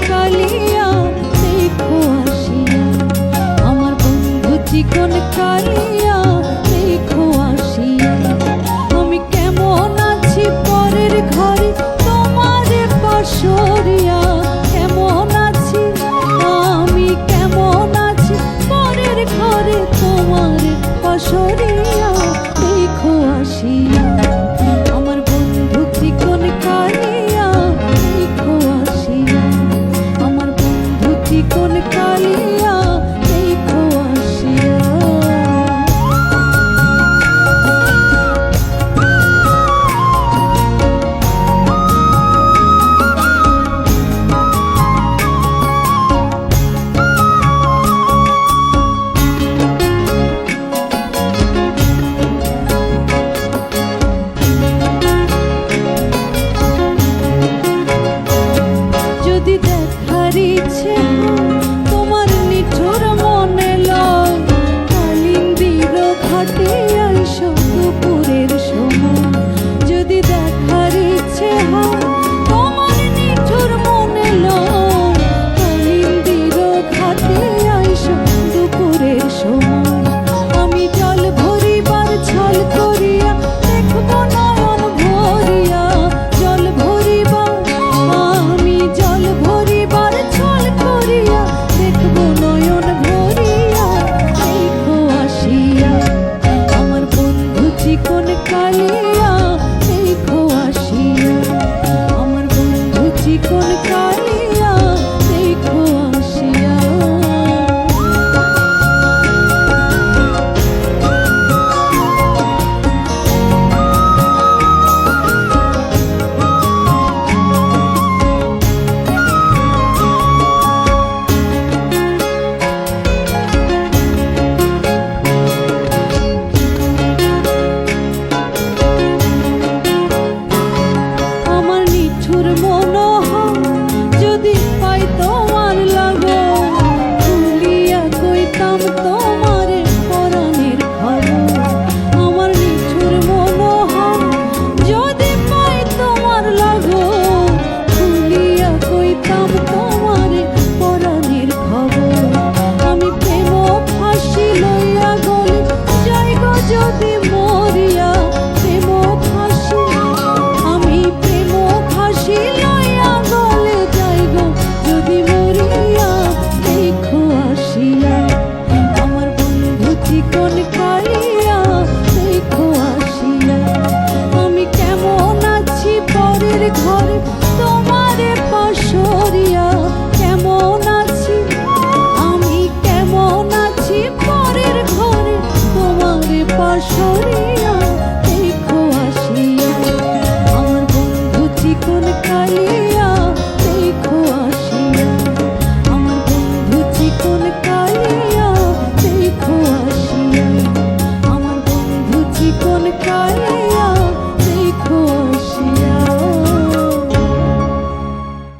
কালিয়া দেখো আসিয়া, আমার বন্ধু চিকন কালিয়া দেখো আসিয়া। আমি কেমন আছি পরের ঘরে তোমার পাশরিয়া, কেমন আছি আমি, কেমন আছি পরের ঘরে তোমার পাশরিয়া দেখো আসিয়া, আমার বন্ধু চিকন কালিয়া দেখো আসিয়া, আমার বন্ধু চিকন কালিয়া দেখো আসিয়া। যদি দেখার ইচ্ছে হয় তোমার নিঠুর মনে লয়, কালিন্দির ঘাটে আইসো দুপুরের সময়। যদি দেখার ইচ্ছে হয় তোমার নিঠুর মনে লয়, কালিন্দির ঘাটে আইসো দুপুরের সময়। আমি জল ভরিবার ছল করিয়া দেখব নয়ন ভরিয়া, জল ভরিবার আমি জল ভরিবার ছল করিয়া দেখব নয়ন ভরিয়া দেখো আসিয়া, আমার বন্ধু চিকন কালিয়া